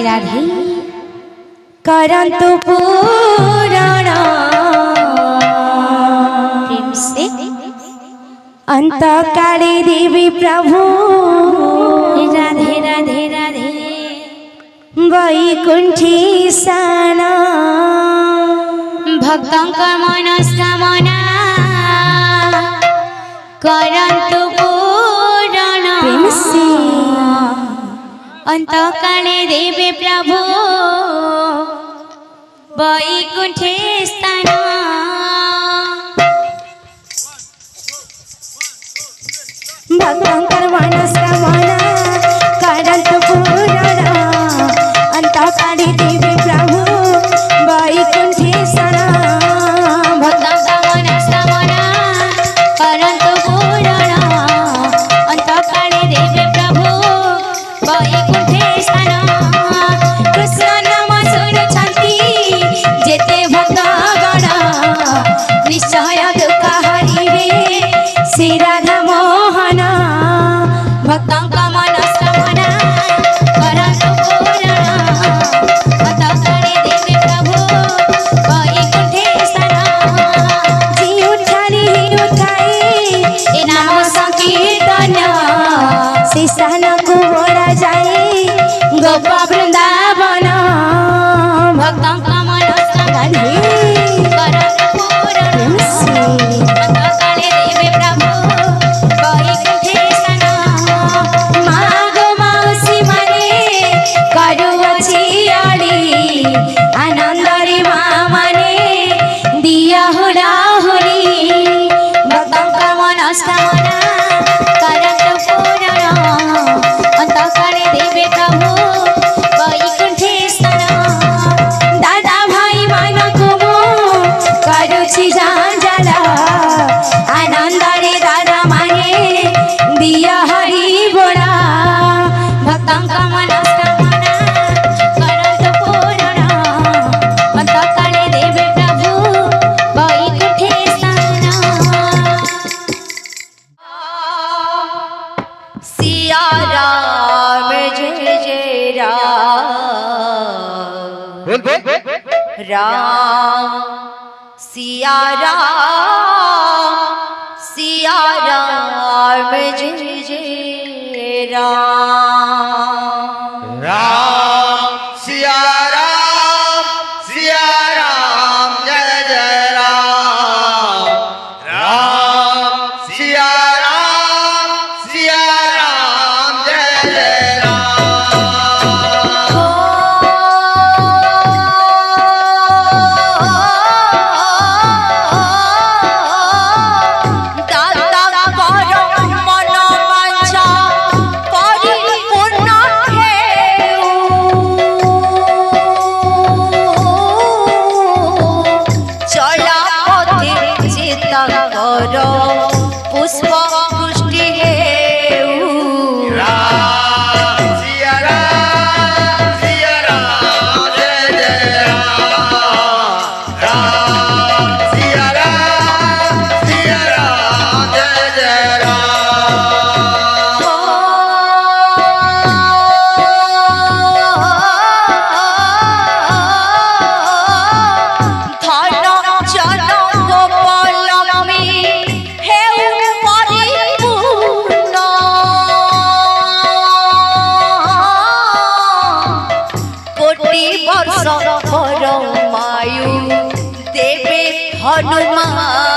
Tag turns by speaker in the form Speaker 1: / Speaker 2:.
Speaker 1: राधे करंतु पूरण प्रेम से अंत काले देवी प्रभु राधे राधे राधे वैकुंठी साना भक्तों का मनस्कामना करंतु पूरण प्रेम से अंत काले देवी प्रभु वैकुंठे स्थान भक्तंकर मनस्कामना करंतु पूरण अंत काले देवी प्रभु वैकुंठे स्थान भक्तंकर मनस्कामना करंतु पूरण अंत काले देवी प्रभु वैकुंठे स्थान कृष्ण नाम शुणुछन्ति जेते भक्तगण निश्चय दुख हरिवे श्री राधा मोहन भक्तंक मनस्कामना करंतु पूरण अंत काले देवी प्रभु वैकुंठे स्थान जी उठानी उठाई ए नाम संकीर्तन श्री स्थान को बोला जाए गोपा वृंदावन भक्तों का मनस्कामना करंतु पूरण अंत काले देवी प्रभु वैकुंठे स्थान मागो मौसी माने करुअछि अली आनंदरी माँ माने दिया हुला हुली भक्तों का मनस्कामना करंतु पूरण अंत काले देवी प्रभु वैकुंठे स्थान दादा भाई मानकु मु करुछि जंजाल आनंदरे दादा माने दिया हरि बोला भक्तों का मनस्कामना करंतु पूरण अंत काले देवी प्रभु वैकुंठे स्थान सिया राम जय जय राम राम सिया राम जय जय राम
Speaker 2: राम सिया राम जय जय राम राम सिया राम जय जय
Speaker 1: दादा परम मन वांछा परिपूर्ण चला पथे चिता कर पुष्प पुष्टि हेउ
Speaker 2: राम सिया राम जय जय राम सिया राम जय जय
Speaker 1: धन जन गोपालक्ष्मी हेउ परिपूर्ण कोटि वर्ष परमायु देवे हनुमान